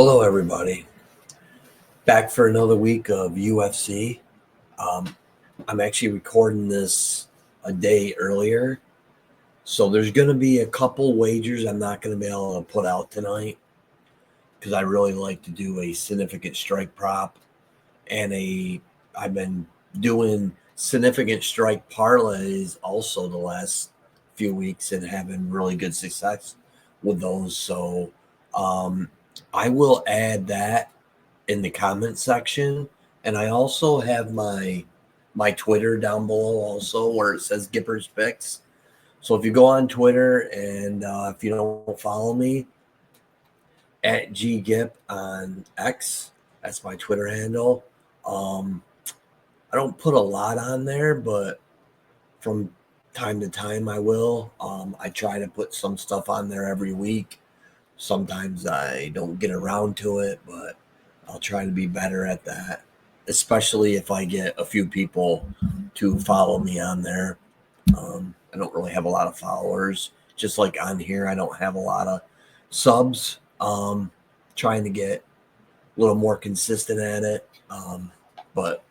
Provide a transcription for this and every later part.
Hello, everybody. Back for another week of UFC. I'm actually recording this a day earlier, so there's going to be a couple wagers I'm not going to be able to put out tonight because I really like to do a significant strike prop and I've been doing significant strike parlays also the last few weeks and having really good success with those. So um, I will add that in the comment section, and I also have my Twitter down below also where it says Gipper's Picks. So if you go on Twitter and if you don't follow me at ggip on X, that's my Twitter handle. I don't put a lot on there, but from time to time I will. I try to put some stuff on there every week. Sometimes I don't get around to it, but I'll try to be better at that, especially if I get a few people to follow me on there. I don't really have a lot of followers. Just like on here, I don't have a lot of subs. Trying to get a little more consistent at it. But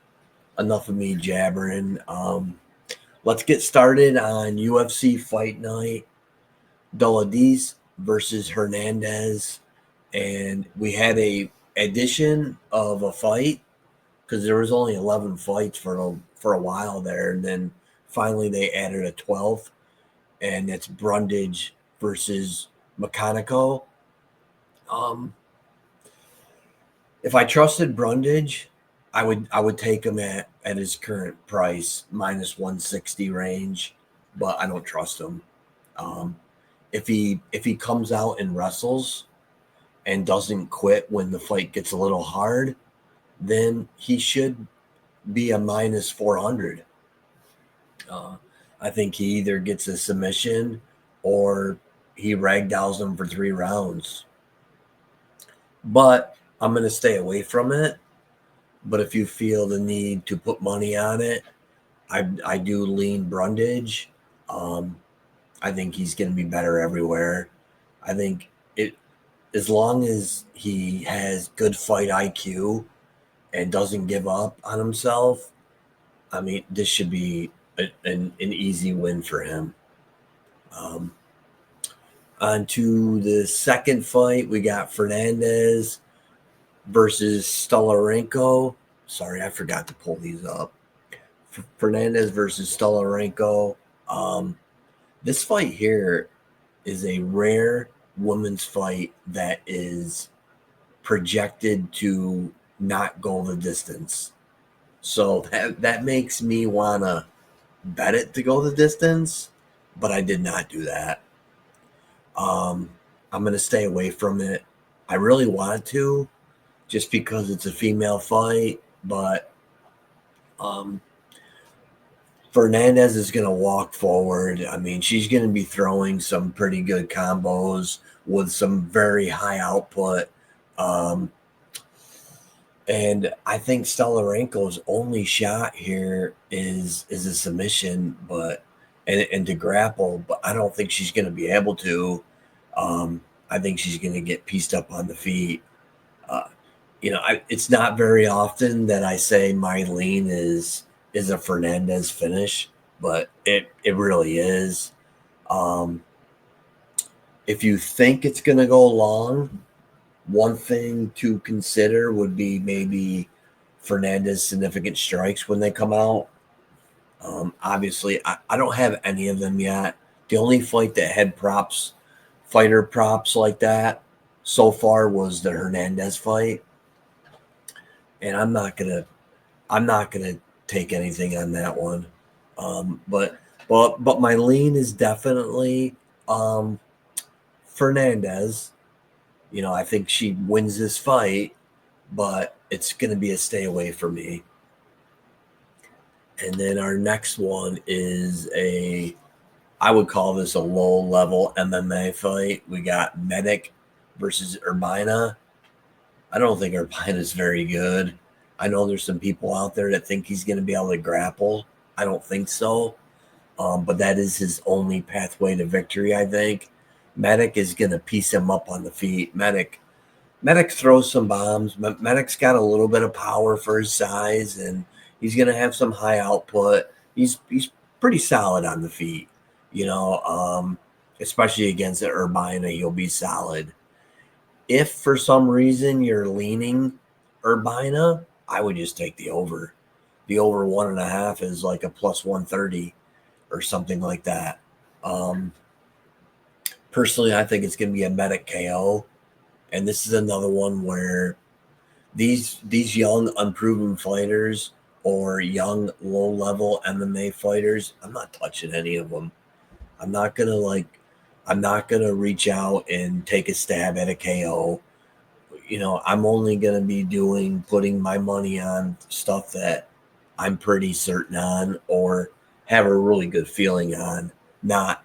enough of me jabbering. Let's get started on UFC Fight Night. Dolidze versus Hernandez. And we had a addition of a fight because there was only 11 fights for a while there, and then finally they added a 12th, and it's Brundage versus Mechanico. If I trusted Brundage, I would take him at his current price, minus 160 range, but I don't trust him. Um, if he comes out and wrestles and doesn't quit when the fight gets a little hard, then he should be a minus 400. Uh, I think he either gets a submission or he ragdolls him for 3 rounds. But I'm going to stay away from it. But if you feel the need to put money on it, I do lean Brundage. Um, I think he's going to be better everywhere. I think it as long as he has good fight IQ and doesn't give up on himself, I mean, this should be an easy win for him. Um, on to the second fight, we got Fernandez versus Stolarenko. Sorry, I forgot to pull these up. Fernandez versus Stolarenko. This fight here is a rare women's fight that is projected to not go the distance. So that makes me want to bet it to go the distance, but I did not do that. I'm going to stay away from it. I really wanted to just because it's a female fight, but Fernandez is going to walk forward. I mean, she's going to be throwing some pretty good combos with some very high output. And I think Stolarenko's only shot here is a submission, but and to grapple, but I don't think she's going to be able to. I think she's going to get pieced up on the feet. Uh, it's not very often that I say my lean is a Fernandez finish, but it really is. Um, if you think it's going to go long, one thing to consider would be maybe Fernandez significant strikes when they come out. Obviously, I don't have any of them yet. The only fight that had fighter props like that so far was the Hernandez fight, and I'm not gonna take anything on that one. But my lean is definitely Fernandez. I think she wins this fight, but it's going to be a stay away for me. And then our next one is I would call this a low level MMA fight. We got Medic versus Urbina. I don't think Urbina's very good. I know there's some people out there that think he's going to be able to grapple. I don't think so. But that is his only pathway to victory, I think. Medic is going to piece him up on the feet. Medic Medic throws some bombs. Medic's got a little bit of power for his size, and he's going to have some high output. He's pretty solid on the feet, you know, especially against the Urbina, he'll be solid. If for some reason you're leaning Urbina, I would just take the over. The over 1.5 is like a plus 130 or something like that. Um, Personally, I think it's going to be a Medic KO, and this is another one where these young unproven fighters or young low level MMA fighters, I'm not touching any of them. I'm not gonna like I'm not gonna reach out and take a stab at a KO. I'm only gonna be putting my money on stuff that I'm pretty certain on or have a really good feeling on. Not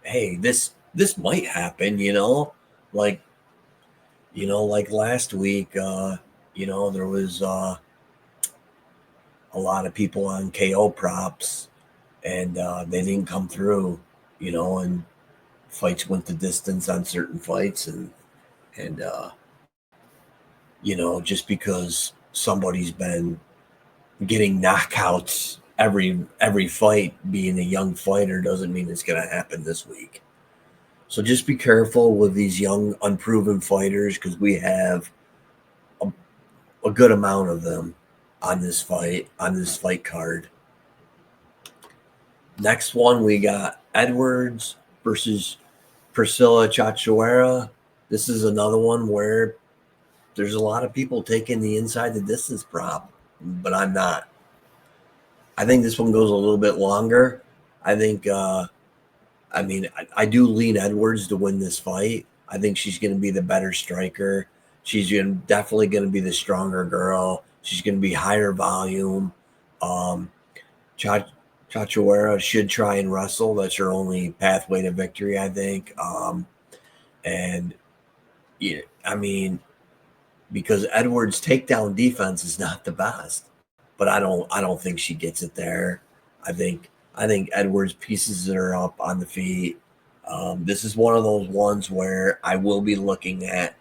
hey, this might happen, like like last week, there was a lot of people on KO props, and they didn't come through, and fights went the distance on certain fights, and just because somebody's been getting knockouts every fight, being a young fighter doesn't mean it's going to happen this week. So just be careful with these young, unproven fighters because we have a good amount of them on this fight card. Next one, we got Edwards versus Priscilla Cachoeira. This is another one where there's a lot of people taking the inside the distance prop, but I'm not. I think this one goes a little bit longer. I think, I do lean Edwards to win this fight. I think she's going to be the better striker. She's definitely going to be the stronger girl. She's going to be higher volume. Cachoeira should try and wrestle. That's her only pathway to victory, I think. And yeah, because Edwards' takedown defense is not the best, but I don't think she gets it there. I think Edwards pieces her up on the feet. This is one of those ones where I will be looking at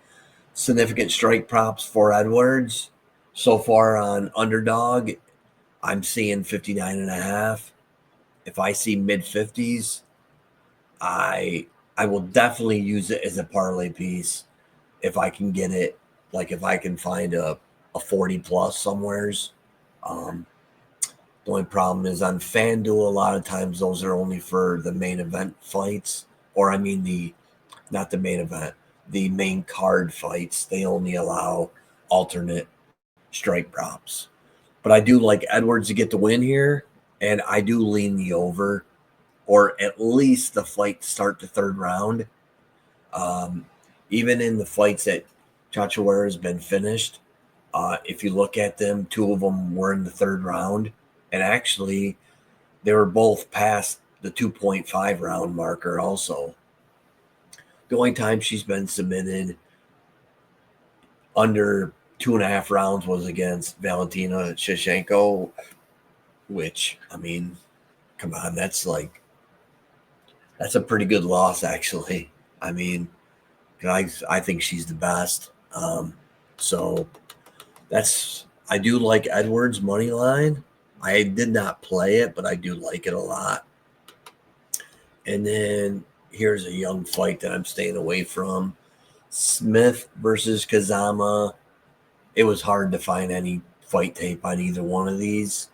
significant strike props for Edwards. So far on Underdog, I'm seeing 59.5. If I see mid 50s, I will definitely use it as a parlay piece if I can get it. Like if I can find a 40 plus somewheres. The only problem is on FanDuel, a lot of times those are only for the main event fights, or not the main event, the main card fights. They only allow alternate strike props. But I do like Edwards to get the win here, and I do lean the over, or at least the fight to start the third round. Even in the fights that Cachoeira has been finished, if you look at them, two of them were in the third round, and actually they were both past the 2.5 round marker also. The only time she's been submitted under 2.5 rounds was against Valentina Shevchenko, which, come on, that's a pretty good loss, actually. I think she's the best. So I do like Edwards' money line. I did not play it, but I do like it a lot. And then here's a young fight that I'm staying away from. Smith versus Kazama. It was hard to find any fight tape on either one of these.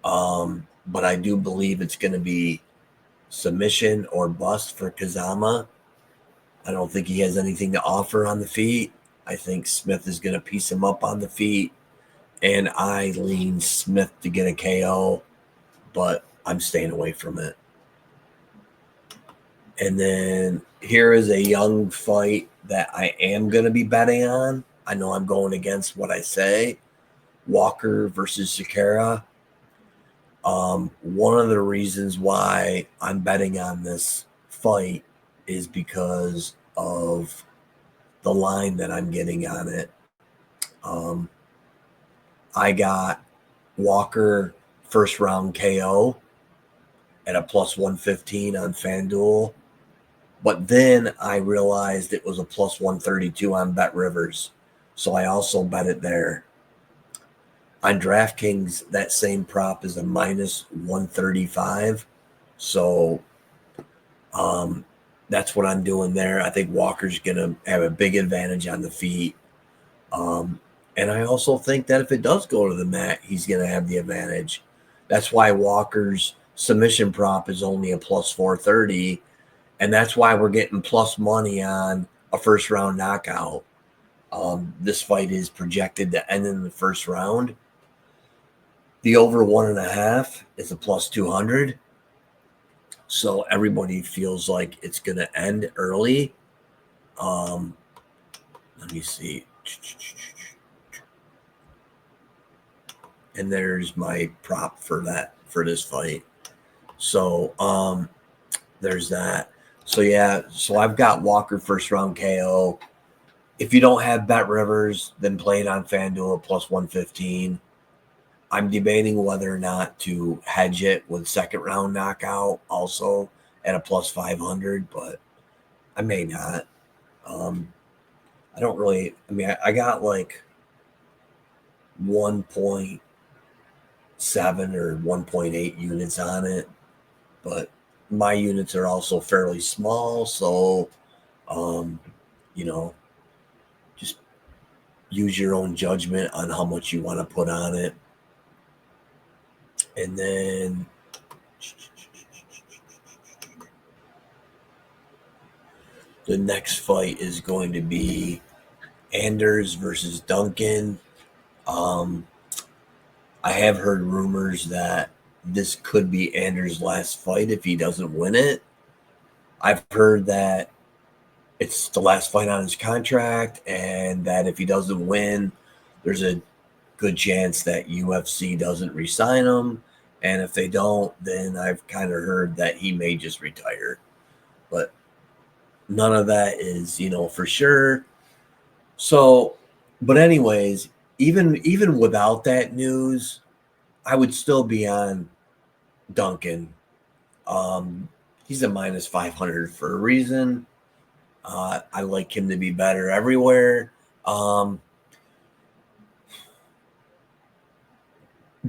But I do believe it's going to be submission or bust for Kazama. I don't think he has anything to offer on the feet. I think Smith is going to piece him up on the feet. And I lean Smith to get a KO, but I'm staying away from it. And then here is a young fight that I am going to be betting on. I know I'm going against what I say. Walker versus Sakara. One of the reasons why I'm betting on this fight is because of the line that I'm getting on it. I got Walker first round KO at a plus 115 on FanDuel. But then I realized it was a plus 132 on Bet Rivers. So I also bet it there. On DraftKings, that same prop is a minus 135. So that's what I'm doing there. I think Walker's going to have a big advantage on the feet. And I also think that if it does go to the mat, he's going to have the advantage. That's why Walker's submission prop is only a plus 430. And that's why we're getting plus money on a first round knockout. This fight is projected to end in the first round. The over 1.5 is a plus 200. So everybody feels like it's going to end early. Let me see. And there's my prop for this fight. So there's that. So yeah, so I've got Walker first round KO. If you don't have Bet Rivers, then play it on FanDuel plus 115. I'm debating whether or not to hedge it with second round knockout also at a plus 500, but I may not. I don't really, I mean, I got like 1.7 or 1.8 units on it, but my units are also fairly small. So, just use your own judgment on how much you want to put on it. And then the next fight is going to be Anders versus Duncan. I have heard rumors that this could be Anders' last fight if he doesn't win it. I've heard that it's the last fight on his contract and that if he doesn't win, there's a good chance that UFC doesn't re-sign him. And if they don't, then I've kind of heard that he may just retire. But none of that is, for sure. So, but anyways, even without that news, I would still be on Duncan. He's a minus 500 for a reason. I like him to be better everywhere.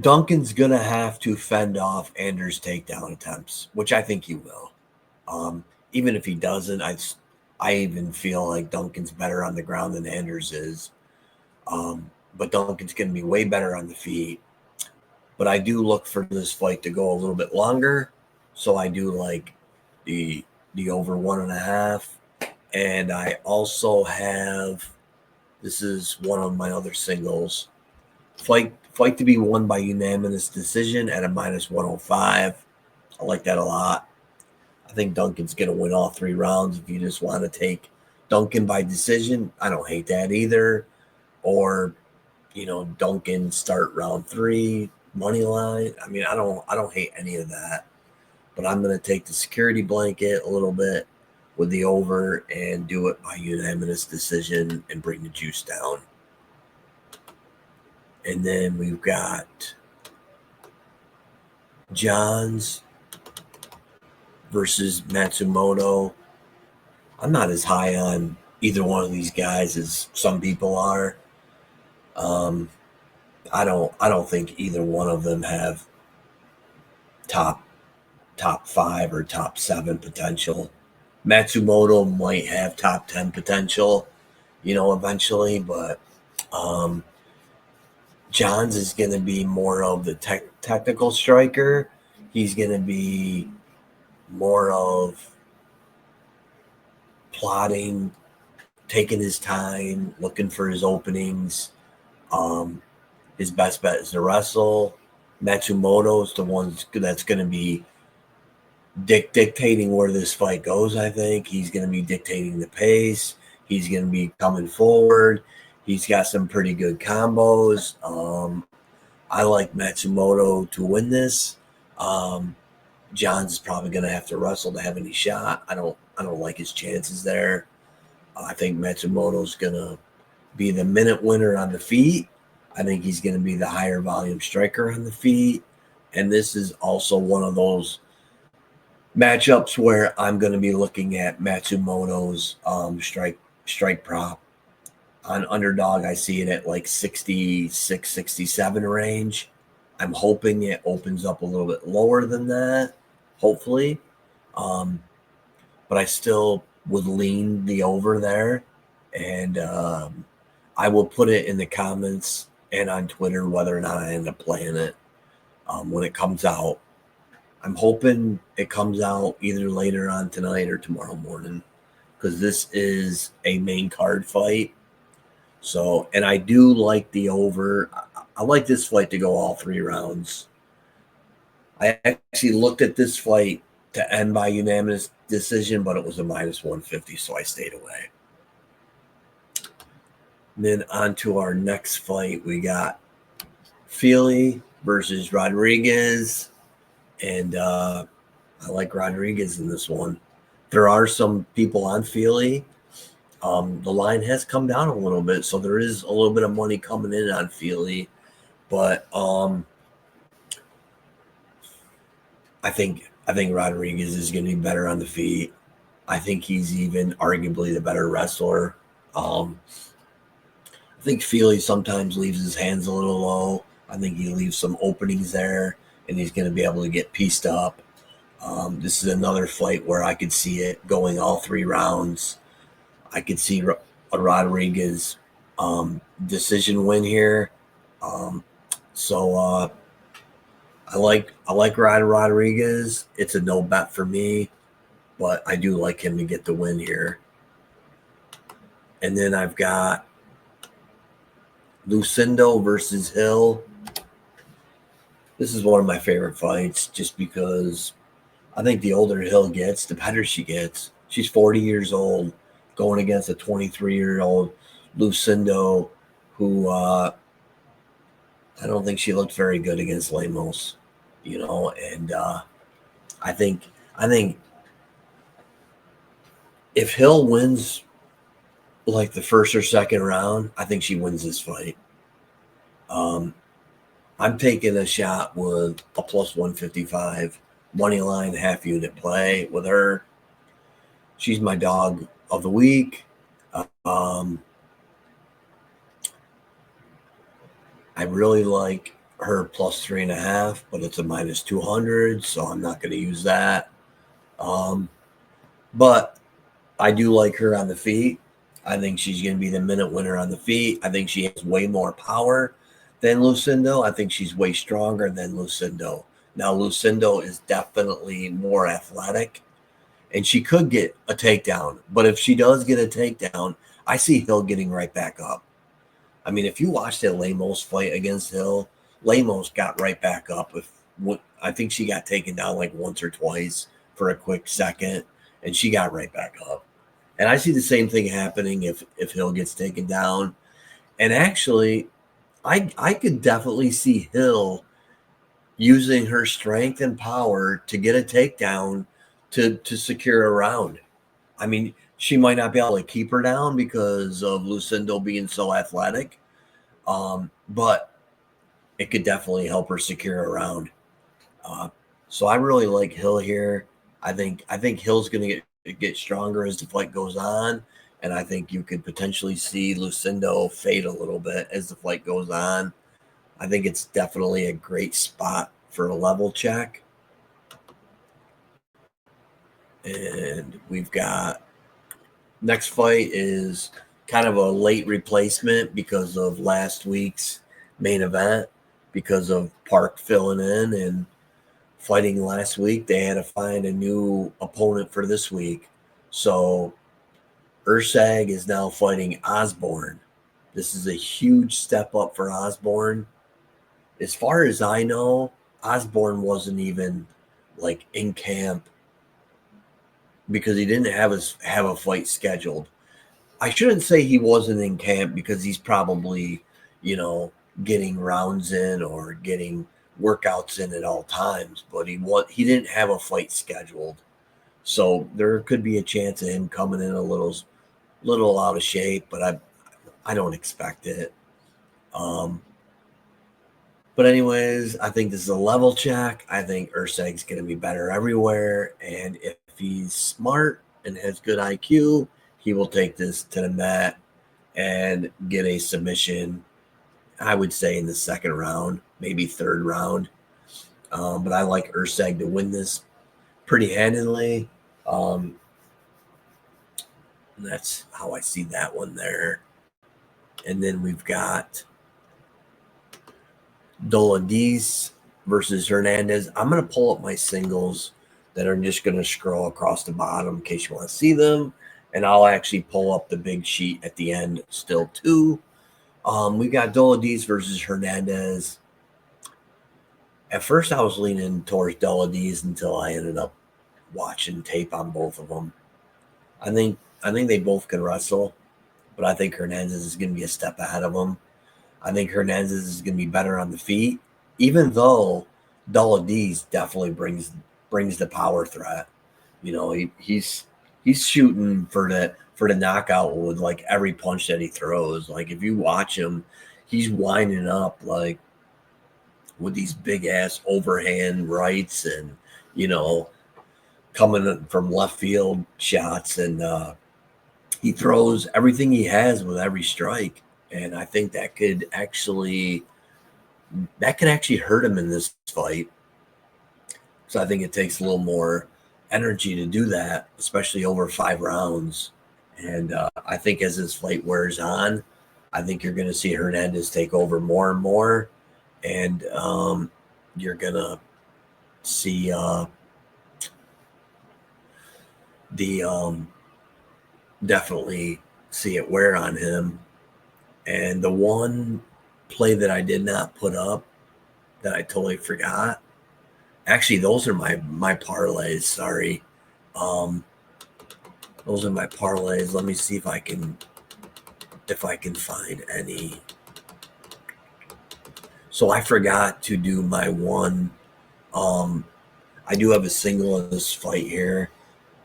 Duncan's going to have to fend off Anders' takedown attempts, which I think he will. Even if he doesn't, I even feel like Duncan's better on the ground than Anders is. But Duncan's going to be way better on the feet. But I do look for this fight to go a little bit longer. So I do like the over 1.5. And I also have, this is one of my other singles, fight to be won by unanimous decision at a minus 105. I like that a lot. I think Duncan's going to win all 3 rounds. If you just want to take Duncan by decision, I don't hate that either. Or, Duncan start round 3, money line. I mean, I don't hate any of that. But I'm going to take the security blanket a little bit with the over and do it by unanimous decision and bring the juice down. And then we've got Johns versus Matsumoto. I'm not as high on either one of these guys as some people are. I don't think either one of them have top 5 or top 7 potential. Matsumoto might have top 10 potential, eventually, but Johns is going to be more of the technical striker. He's going to be more of plotting, taking his time, looking for his openings. His best bet is to wrestle. Matsumoto is the one that's going to be dictating where this fight goes. I think he's going to be dictating the pace. He's going to be coming forward. He's got some pretty good combos. I like Matsumoto to win this. Johns is probably going to have to wrestle to have any shot. I don't like his chances there. I think Matsumoto's going to be the minute winner on the feet. I think he's going to be the higher volume striker on the feet. And this is also one of those matchups where I'm going to be looking at Matsumoto's strike prop. On underdog, I see it at like 66, 67 range. I'm hoping it opens up a little bit lower than that, hopefully. But I still would lean the over there. And I will put it in the comments and on Twitter whether or not I end up playing it when it comes out. I'm hoping it comes out either later on tonight or tomorrow morning because this is a main card fight. So, and I do like the over. I like this fight to go all 3 rounds. I actually looked at this fight to end by unanimous decision, but it was a minus 150, so I stayed away. And then on to our next fight, we got Feely versus Rodriguez. And I like Rodriguez in this one. There are some people on Feely. The line has come down a little bit, so there is a little bit of money coming in on Feely. But I think Rodriguez is going to be better on the feet. I think he's even arguably the better wrestler. I think Feely sometimes leaves his hands a little low. I think he leaves some openings there, and he's going to be able to get pieced up. This is another fight where I could see it going all 3 rounds. I could see a Rodriguez decision win here. So I like Rodriguez. It's a no bet for me, but I do like him to get the win here. And then I've got Lucindo versus Hill. This is one of my favorite fights just because I think the older Hill gets, the better she gets. She's 40 years old going against a 23-year-old Lucindo who I don't think she looked very good against Lemos, and I think if Hill wins like the first or second round, I think she wins this fight. I'm taking a shot with a plus 155 money line half unit play with her. She's my dog of the week. I really like her plus 3.5, but it's a minus 200, so I'm not going to use that. But I do like her on the feet. I think she's going to be the minute winner on the feet. I think she has way more power than Lucindo. I think she's way stronger than Lucindo. Now, Lucindo is definitely more athletic, and she could get a takedown. But if she does get a takedown, I see Hill getting right back up. I mean, if you watch that Lemos fight against Hill, Lemos got right back up. I think she got taken down like once or twice for a quick second, and she got right back up. And I see the same thing happening if Hill gets taken down. And actually, I could definitely see Hill using her strength and power to get a takedown to secure a round. I mean, she might not be able to keep her down because of Lucindo being so athletic, but it could definitely help her secure a round. So I really like Hill here. I think Hill's going to get stronger as the fight goes on, and I think you could potentially see Lucindo fade a little bit as the fight goes on. I think it's definitely a great spot for a level check. And we've got next fight is kind of a late replacement because of last week's main event, because of Park filling in and fighting last week. They had to find a new opponent for this week. So Ursag is now fighting Osborne. This is a huge step up for Osborne. As far as I know, Osborne wasn't even like in camp because he didn't have a fight scheduled. I shouldn't say he wasn't in camp because he's probably, getting rounds in or getting workouts in at all times, but he didn't have a fight scheduled. So there could be a chance of him coming in a little out of shape, but I don't expect it. But anyways, I think this is a level check. I think Urseg's going to be better everywhere. And if he's smart and has good IQ, he will take this to the mat and get a submission, I would say in the second round, maybe third round. But I like Urseg to win this pretty handily. That's how I see that one there. And then we've got Dolidze versus Hernandez. I'm going to pull up my singles that are just going to scroll across the bottom in case you want to see them. And I'll actually pull up the big sheet at the end still too. We got Dolidze versus Hernandez. At first, I was leaning towards Dolidze until I ended up watching tape on both of them. I think they both can wrestle, but I think Hernandez is going to be a step ahead of him. I think Hernandez is going to be better on the feet, even though Dolidze definitely brings the power threat. You know, he's shooting for the knockout with like every punch that he throws. Like if you watch him, he's winding up like with these big ass overhand rights and coming from left field shots, and he throws everything he has with every strike. And I think that could actually hurt him in this fight. So I think it takes a little more energy to do that, especially over 5 rounds. And I think as this fight wears on, I think you're going to see Hernandez take over more and more. And you're going to see definitely see it wear on him. And the one play that I did not put up that I totally forgot. Actually, those are my parlays. Sorry. Those are my parlays. Let me see if I can find any. So I forgot to do my one. I do have a single in this fight here,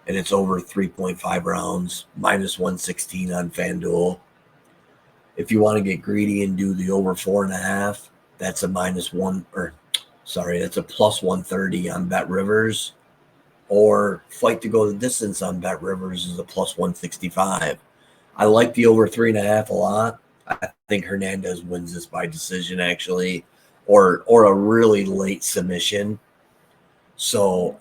and it's over 3.5 rounds, minus 116 on FanDuel. If you want to get greedy and do the over 4.5, that's a that's a plus 130 on Bet Rivers. Or Fight to Go the Distance on Bet Rivers is a plus 165. I like the over 3.5 a lot. I think Hernandez wins this by decision, actually, or a really late submission. So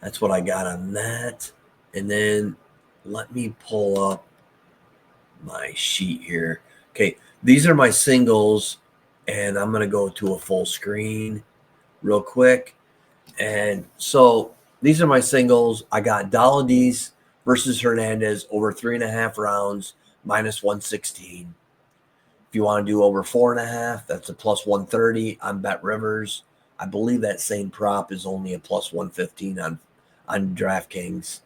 that's what I got on that. And then let me pull up my sheet here. Okay, these are my singles, and I'm going to go to a full screen real quick. And so these are my singles. I got Dolidze versus Hernandez over 3.5 rounds, minus 116. If you want to do over 4.5, that's a plus 130 on Bet Rivers. I believe that same prop is only a plus 115 on DraftKings.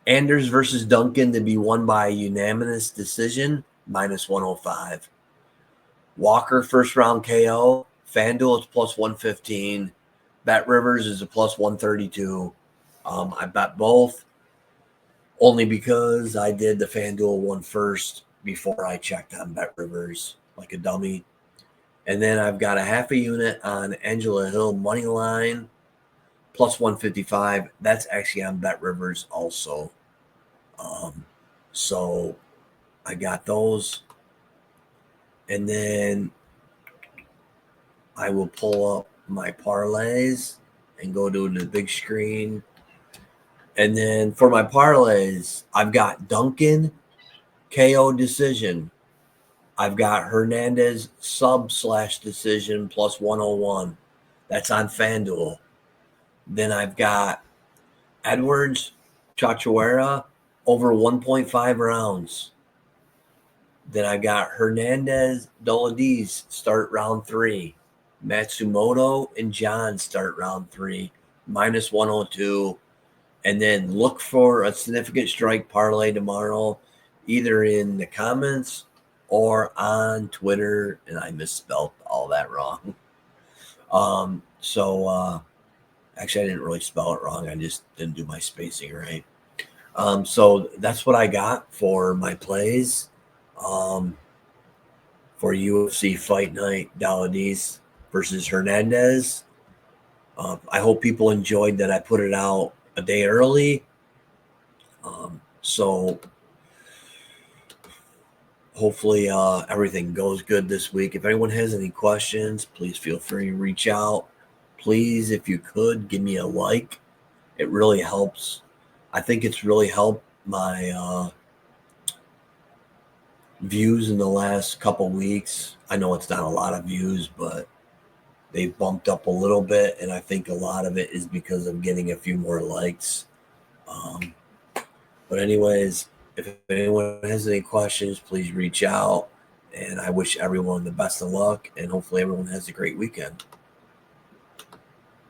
Anders versus Duncan to be won by a unanimous decision, minus 105. Walker first round KO. FanDuel is plus 115. Bet Rivers is a plus 132. I bet both only because I did the FanDuel one first before I checked on Bet Rivers like a dummy. And then I've got a half a unit on Angela Hill money line, plus 155. That's actually on Bet Rivers also. So I got those. And then I will pull up my parlays and go to the big screen. And then for my parlays, I've got Duncan KO decision. I've got Hernandez sub/decision plus 101. That's on FanDuel. Then I've got Edwards Chachuera over 1.5 rounds. Then I got Hernandez Dolidze start round 3. Matsumoto and John start round 3, minus 102. And then look for a significant strike parlay tomorrow, either in the comments or on Twitter. And I misspelled all that wrong. Actually, I didn't really spell it wrong. I just didn't do my spacing right. So that's what I got for my plays. for UFC Fight Night Dolidze versus Hernandez. I hope people enjoyed that I put it out a day early. So hopefully everything goes good this week. If anyone has any questions, please feel free to reach out. Please, if you could, give me a like. It really helps. I think it's really helped my views in the last couple weeks. I know it's not a lot of views, but they bumped up a little bit, and I think a lot of it is because of getting a few more likes. But anyways, if anyone has any questions, please reach out. And I wish everyone the best of luck, and hopefully everyone has a great weekend.